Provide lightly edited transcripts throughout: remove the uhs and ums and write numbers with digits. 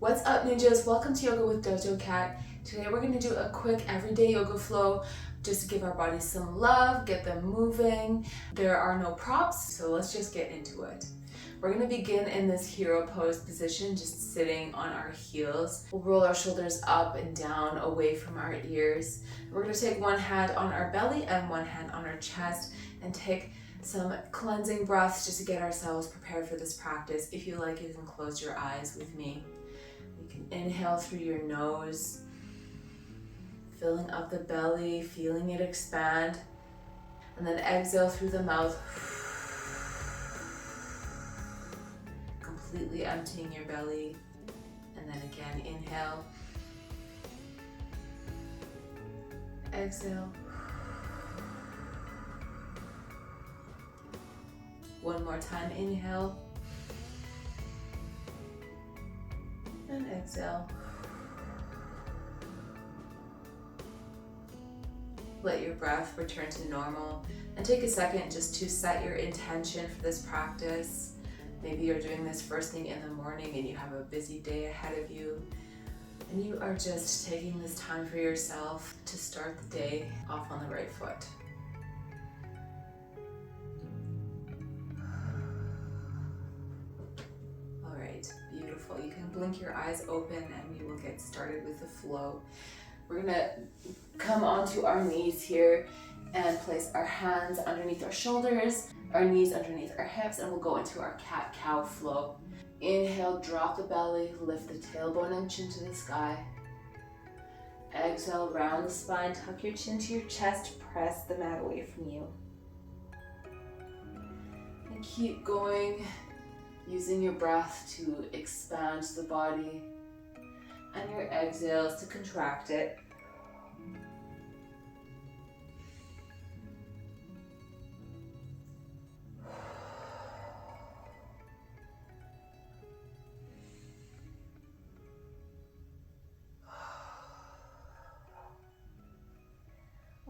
What's up, ninjas? Welcome to Yoga with Dojo Cat. Today we're going to do a quick everyday yoga flow just to give our bodies some love, get them moving. There are no props, so let's just get into it. We're going to begin in this hero pose position, just sitting on our heels. We'll roll our shoulders up and down away from our ears. We're going to take one hand on our belly and one hand on our chest and take some cleansing breaths just to get ourselves prepared for this practice. If you like, you can close your eyes with me. You can inhale through your nose, filling up the belly, feeling it expand, and then exhale through the mouth, completely emptying your belly. And then again, inhale, exhale. One more time, inhale and exhale. Let your breath return to normal and take a second just to set your intention for this practice. Maybe you're doing this first thing in the morning and you have a busy day ahead of you, and you are just taking this time for yourself to start the day off on the right foot. Beautiful. You can blink your eyes open and we will get started with the flow. We're gonna come onto our knees here and place our hands underneath our shoulders, our knees underneath our hips, and we'll go into our cat-cow flow. Inhale, drop the belly, lift the tailbone and chin to the sky. Exhale, round the spine, tuck your chin to your chest, press the mat away from you. And keep going, using your breath to expand the body and your exhales to contract it.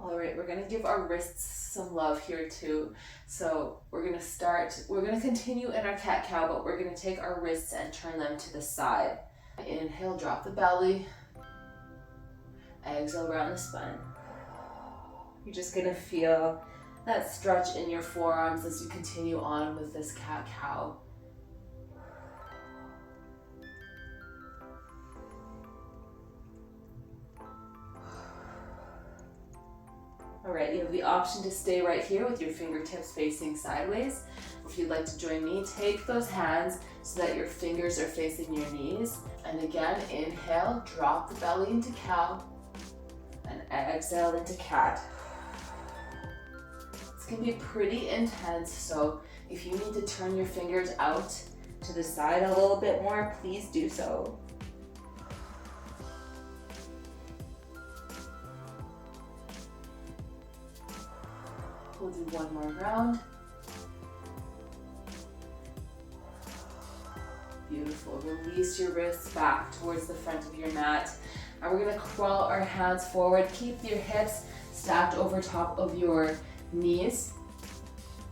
All right, we're gonna give our wrists some love here too. So we're gonna continue in our cat-cow, but we're gonna take our wrists and turn them to the side. Inhale, drop the belly. Exhale, round the spine. You're just gonna feel that stretch in your forearms as you continue on with this cat-cow. All right, you have the option to stay right here with your fingertips facing sideways. If you'd like to join me, take those hands so that your fingers are facing your knees. And again, inhale, drop the belly into cow, and exhale into cat. This can be pretty intense, so if you need to turn your fingers out to the side a little bit more, please do so. We'll do one more round. Beautiful. Release your wrists back towards the front of your mat. And we're gonna crawl our hands forward. Keep your hips stacked over top of your knees.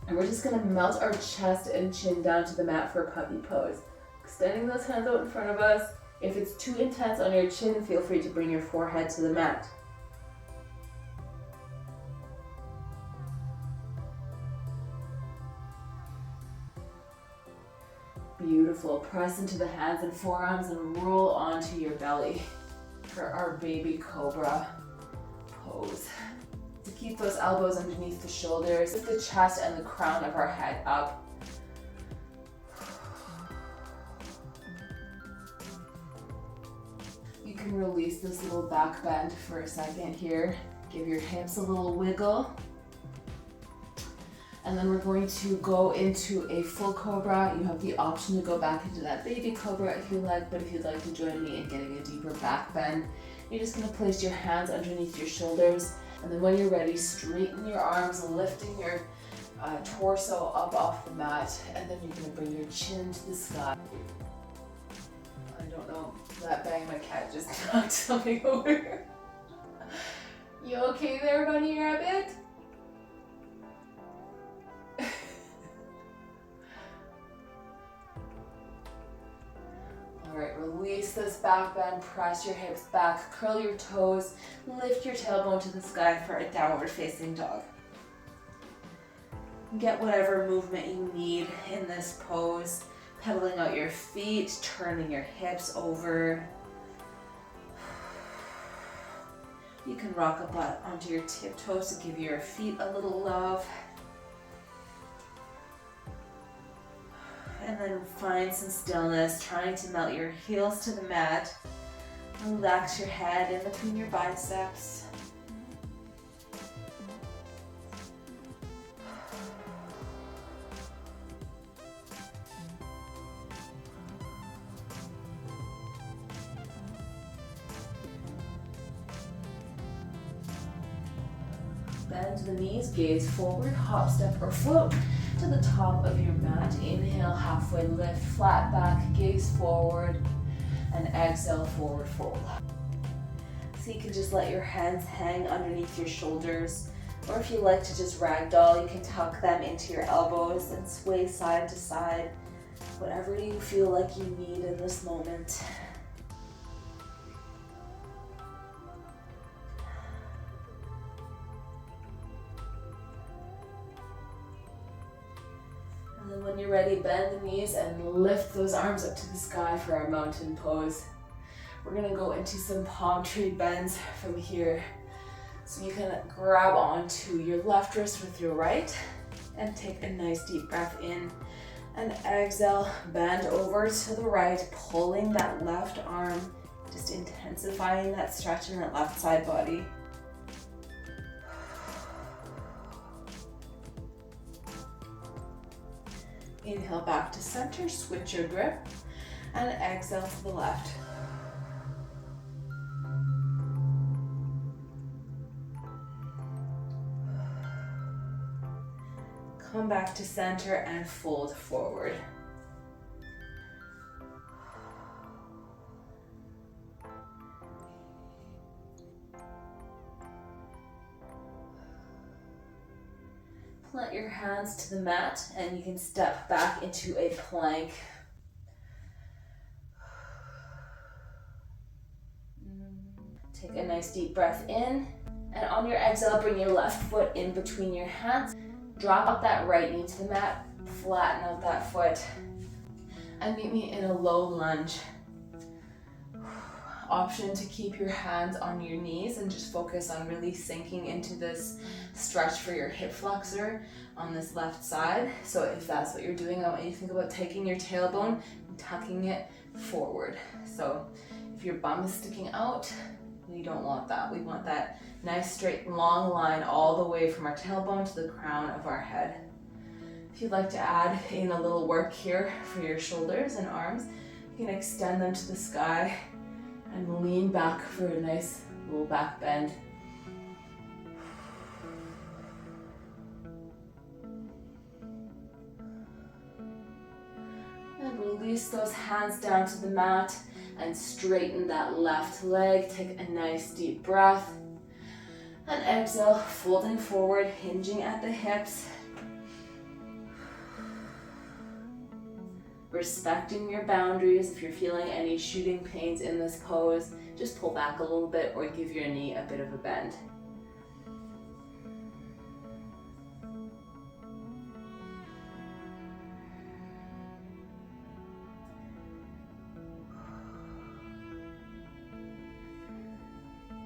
And we're just gonna melt our chest and chin down to the mat for a puppy pose. Extending those hands out in front of us. If it's too intense on your chin, feel free to bring your forehead to the mat. Beautiful. Press into the hands and forearms and roll onto your belly for our baby cobra pose. To keep those elbows underneath the shoulders, lift the chest and the crown of our head up. You can release this little back bend for a second here. Give your hips a little wiggle. And then we're going to go into a full cobra. You have the option to go back into that baby cobra if you like, but if you'd like to join me in getting a deeper back bend, you're just gonna place your hands underneath your shoulders. And then when you're ready, straighten your arms, lifting your torso up off the mat. And then you're gonna bring your chin to the sky. I don't know, that bang, my cat just knocked something over. You okay there, bunny rabbit? release this back bend, press your hips back, curl your toes, lift your tailbone to the sky for a downward facing dog. Get whatever movement you need in this pose, pedaling out your feet, turning your hips over. You can rock a butt onto your tiptoes to give your feet a little love. And then find some stillness, trying to melt your heels to the mat. Relax your head in between your biceps. Bend the knees, gaze forward, hop, step, or float to the top of your mat. Inhale, halfway lift, flat back, gaze forward, and exhale, forward fold. So you can just let your hands hang underneath your shoulders, or if you like to just ragdoll, you can tuck them into your elbows and sway side to side, whatever you feel like you need in this moment. And then when you're ready, bend the knees and lift those arms up to the sky for our mountain pose. We're gonna go into some palm tree bends from here. So you can grab onto your left wrist with your right and take a nice deep breath in. And exhale, bend over to the right, pulling that left arm, just intensifying that stretch in that left side body. Inhale back to center, switch your grip, and exhale to the left. Come back to center and fold forward. Plant your hands to the mat and you can step back into a plank. Take a nice deep breath in, and on your exhale, bring your left foot in between your hands. Drop up that right knee to the mat, flatten out that foot, and meet me in a low lunge. Option to keep your hands on your knees and just focus on really sinking into this stretch for your hip flexor on this left side. So if that's what you're doing, I want you to think about taking your tailbone and tucking it forward. So if your bum is sticking out, we don't want that. We want that nice straight long line all the way from our tailbone to the crown of our head. If you'd like to add in a little work here for your shoulders and arms, you can extend them to the sky and lean back for a nice low back bend. And release those hands down to the mat and straighten that left leg. Take a nice deep breath. And exhale, folding forward, hinging at the hips. Respecting your boundaries. If you're feeling any shooting pains in this pose, just pull back a little bit or give your knee a bit of a bend.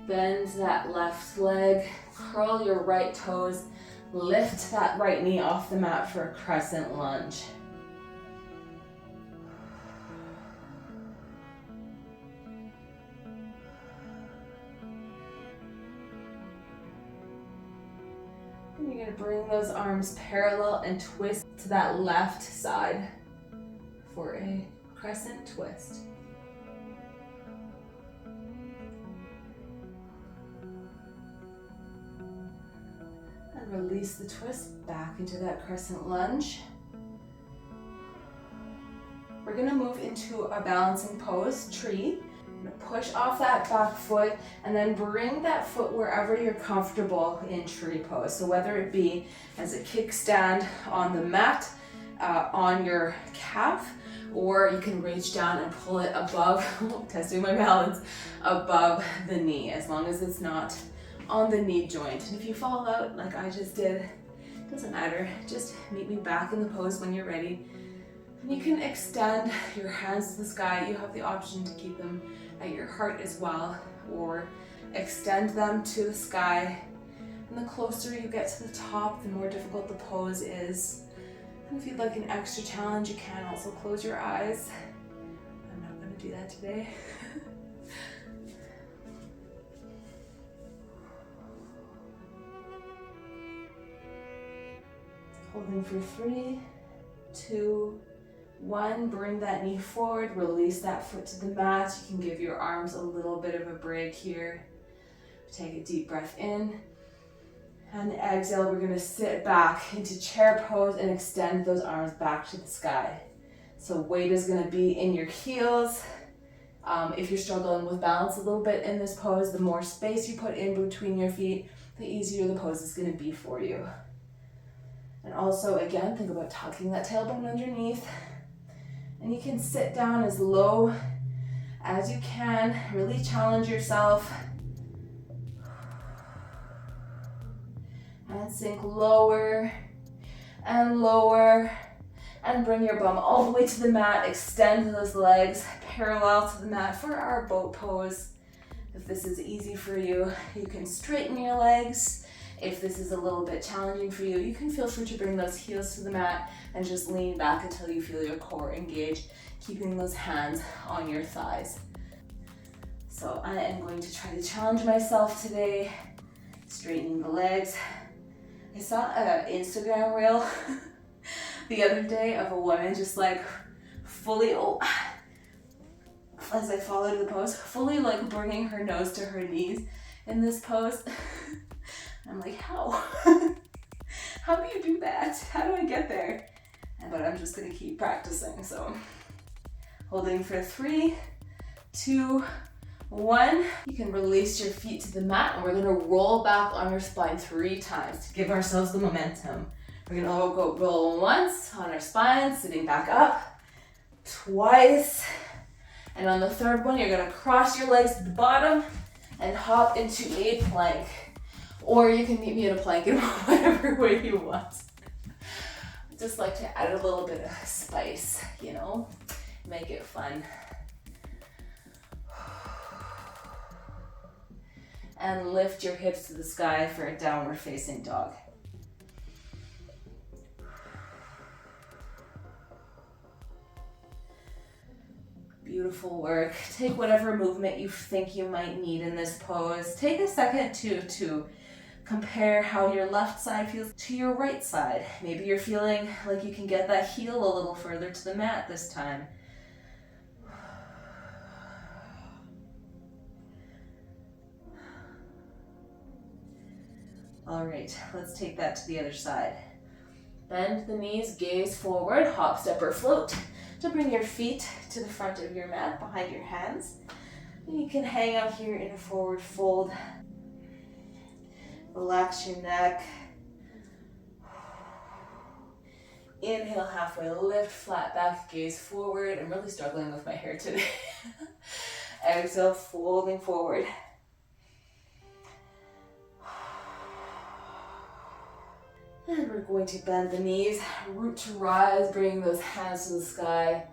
Bend that left leg, curl your right toes, lift that right knee off the mat for a crescent lunge. And you're going to bring those arms parallel and twist to that left side for a crescent twist. And release the twist back into that crescent lunge. We're going to move into a balancing pose, tree. I'm going to push off that back foot and then bring that foot wherever you're comfortable in tree pose. So whether it be as a kickstand on the mat, on your calf, or you can reach down and pull it above, testing my balance, above the knee, as long as it's not on the knee joint. And if you fall out like I just did, doesn't matter, just meet me back in the pose when you're ready. And you can extend your hands to the sky. You have the option to keep them at your heart as well, or extend them to the sky. And the closer you get to the top, the more difficult the pose is. And if you'd like an extra challenge, you can also close your eyes. I'm not going to do that today. Holding for 3, 2, 1. Bring that knee forward, release that foot to the mat. You can give your arms a little bit of a break here. Take a deep breath in. And exhale, we're going to sit back into chair pose and extend those arms back to the sky. So weight is going to be in your heels. If you're struggling with balance a little bit in this pose, the more space you put in between your feet, the easier the pose is going to be for you. And also, again, think about tucking that tailbone underneath. And you can sit down as low as you can. Really challenge yourself. And sink lower and lower. And bring your bum all the way to the mat. Extend those legs parallel to the mat for our boat pose. If this is easy for you, you can straighten your legs. If this is a little bit challenging for you, you can feel free to bring those heels to the mat and just lean back until you feel your core engage, keeping those hands on your thighs. So I am going to try to challenge myself today, straightening the legs. I saw an Instagram reel the other day of a woman just like fully, as I followed the pose, fully like bringing her nose to her knees in this pose. I'm like, how? How do you do that? How do I get there? But I'm just gonna keep practicing. So holding for 3, 2, 1. You can release your feet to the mat and we're gonna roll back on your spine 3 times to give ourselves the momentum. We're gonna go roll once on our spine, sitting back up, twice. And on the third one, you're gonna cross your legs to the bottom and hop into a plank. Or you can meet me in a plank in whatever way you want. I just like to add a little bit of spice, you know, make it fun. And lift your hips to the sky for a downward facing dog. Beautiful work. Take whatever movement you think you might need in this pose. Take a second to compare how your left side feels to your right side. Maybe you're feeling like you can get that heel a little further to the mat this time. All right, let's take that to the other side. Bend the knees, gaze forward, hop, step, or float to bring your feet to the front of your mat, behind your hands. And you can hang out here in a forward fold. Relax your neck. Inhale, halfway lift, flat back, gaze forward. I'm really struggling with my hair today. Exhale, folding forward. And we're going to bend the knees, root to rise, bringing those hands to the sky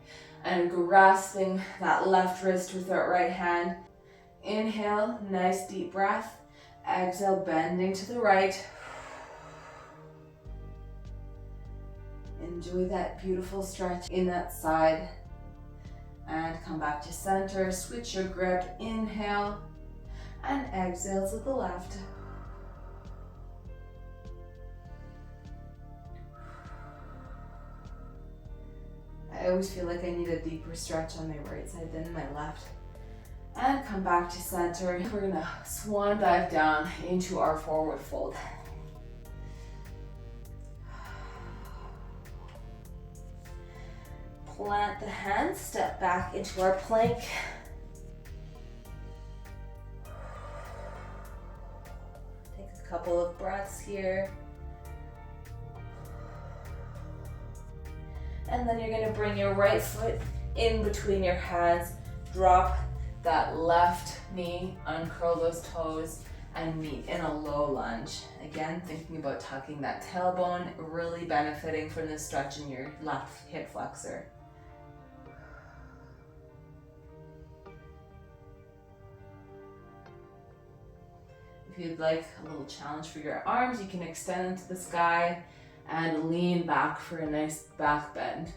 and grasping that left wrist with that right hand. Inhale, nice deep breath. Exhale, bending to the right. Enjoy that beautiful stretch in that side. And come back to center, switch your grip, inhale, and exhale to the left. I always feel like I need a deeper stretch on my right side than my left. And come back to center. We're gonna swan dive down into our forward fold. Plant the hands, step back into our plank. Take a couple of breaths here. And then you're gonna bring your right foot in between your hands, drop that left knee, uncurl those toes, and meet in a low lunge. Again, thinking about tucking that tailbone, really benefiting from the stretch in your left hip flexor. If you'd like a little challenge for your arms, you can extend them to the sky and lean back for a nice back bend.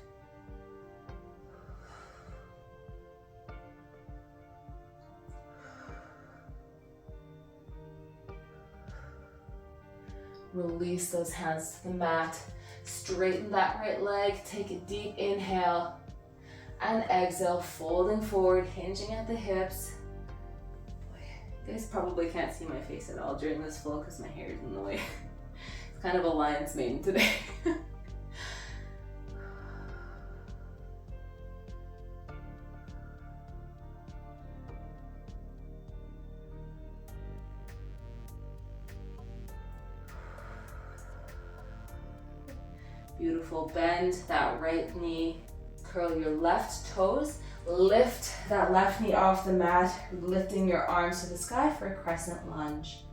Release those hands to the mat. Straighten that right leg. Take a deep inhale and exhale, folding forward, hinging at the hips. You guys probably can't see my face at all during this flow because my hair is in the way. It's kind of a lion's mane today. Beautiful. Bend that right knee, curl your left toes, lift that left knee off the mat, lifting your arms to the sky for a crescent lunge.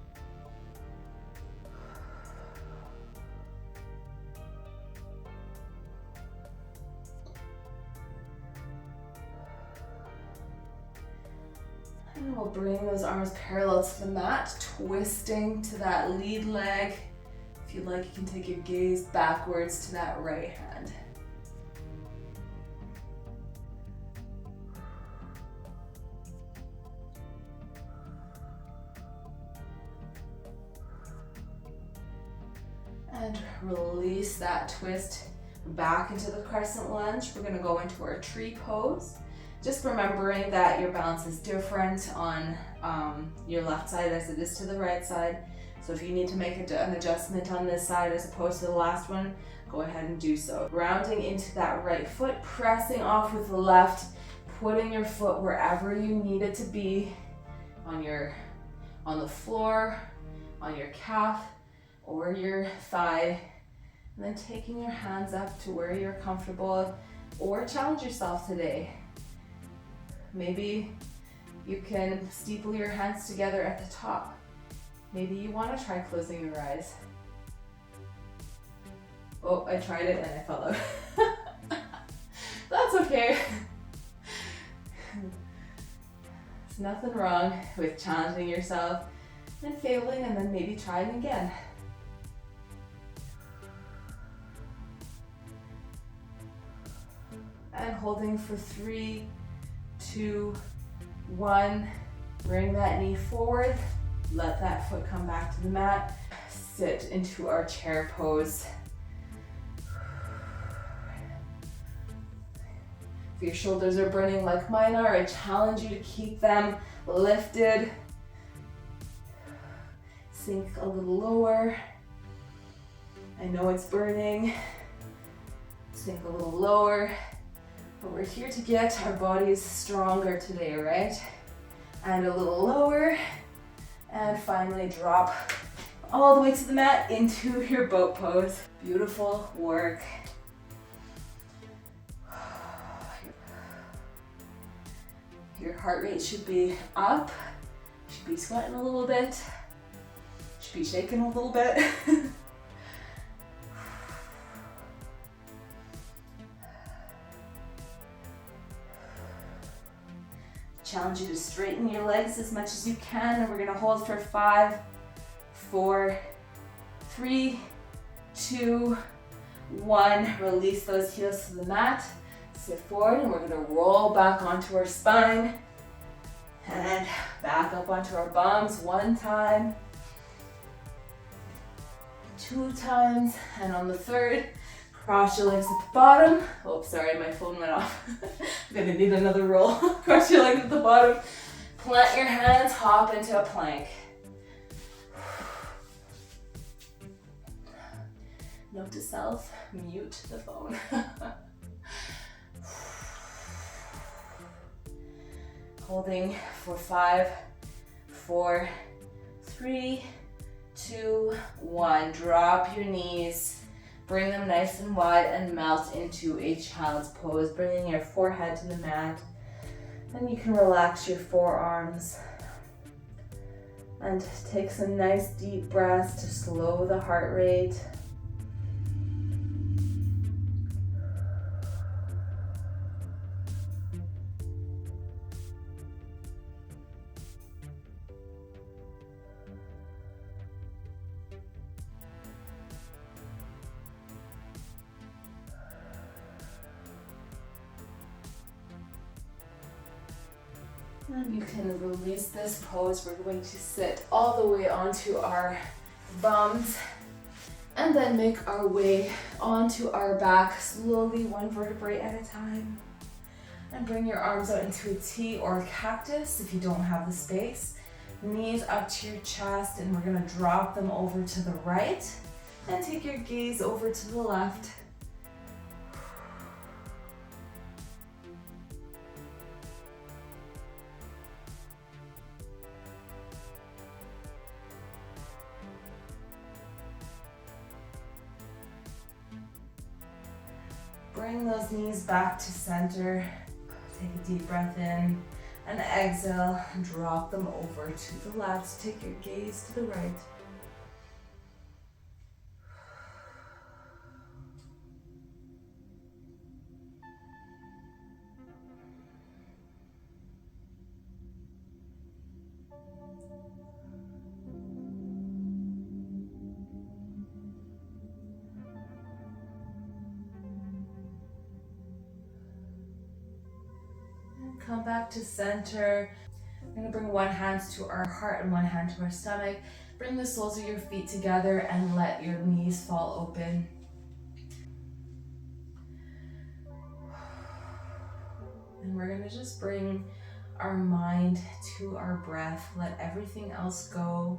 And we'll bring those arms parallel to the mat, twisting to that lead leg. If you'd like, you can take your gaze backwards to that right hand. And release that twist back into the crescent lunge. We're gonna go into our tree pose. Just remembering that your balance is different on your left side as it is to the right side. So if you need to make an adjustment on this side as opposed to the last one, go ahead and do so. Grounding into that right foot, pressing off with the left, putting your foot wherever you need it to be, on the floor, on your calf, or your thigh, and then taking your hands up to where you're comfortable, or challenge yourself today. Maybe you can steeple your hands together at the top. Maybe you want to try closing your eyes. Oh, I tried it and I fell out. That's okay. There's nothing wrong with challenging yourself and failing and then maybe trying again. And holding for 3, 2, 1. Bring that knee forward. Let that foot come back to the mat. Sit into our chair pose. If your shoulders are burning like mine are, I challenge you to keep them lifted. Sink a little lower. I know it's burning. Sink a little lower. But we're here to get our bodies stronger today, right? And a little lower. And finally drop all the way to the mat into your boat pose. Beautiful work. Your heart rate should be up. Should be sweating a little bit. Should be shaking a little bit. Challenge you to straighten your legs as much as you can, and we're gonna hold for 5, 4, 3, 2, 1. Release those heels to the mat. Sit forward, and we're gonna roll back onto our spine and back up onto our bums 1 time, 2 times, and on the 3rd, cross your legs at the bottom. Oh, sorry, my phone went off. I'm gonna need another roll. Cross your legs at the bottom. Plant your hands, hop into a plank. Note to self, mute the phone. Holding for 5, 4, 3, 2, 1. Drop your knees. Bring them nice and wide and melt into a child's pose, bringing your forehead to the mat. And you can relax your forearms and take some nice deep breaths to slow the heart rate. And you can release this pose. We're going to sit all the way onto our bums and then make our way onto our back, slowly, one vertebrae at a time. And bring your arms out into a T or a cactus if you don't have the space. Knees up to your chest, and we're gonna drop them over to the right and take your gaze over to the left. Bring those knees back to center. Take a deep breath in and exhale. Drop them over to the left. Take your gaze to the right. Come back to center. We're gonna bring one hand to our heart and one hand to our stomach. Bring the soles of your feet together and let your knees fall open. And we're gonna just bring our mind to our breath. Let everything else go.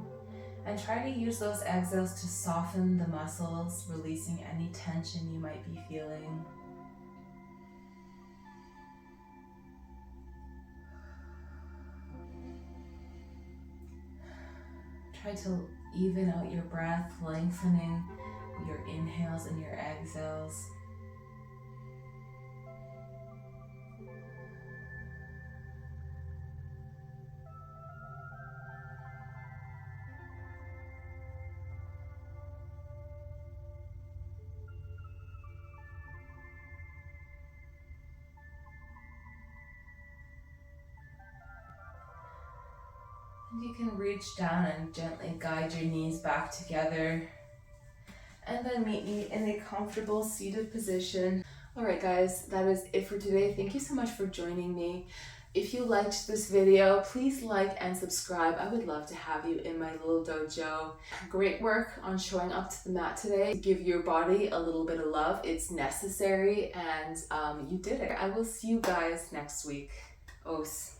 And try to use those exhales to soften the muscles, releasing any tension you might be feeling. Try to even out your breath, lengthening your inhales and your exhales. And you can reach down and gently guide your knees back together. And then meet me in a comfortable seated position. Alright guys, that is it for today. Thank you so much for joining me. If you liked this video, please like and subscribe. I would love to have you in my little dojo. Great work on showing up to the mat today. Give your body a little bit of love. It's necessary, and you did it. I will see you guys next week. Os.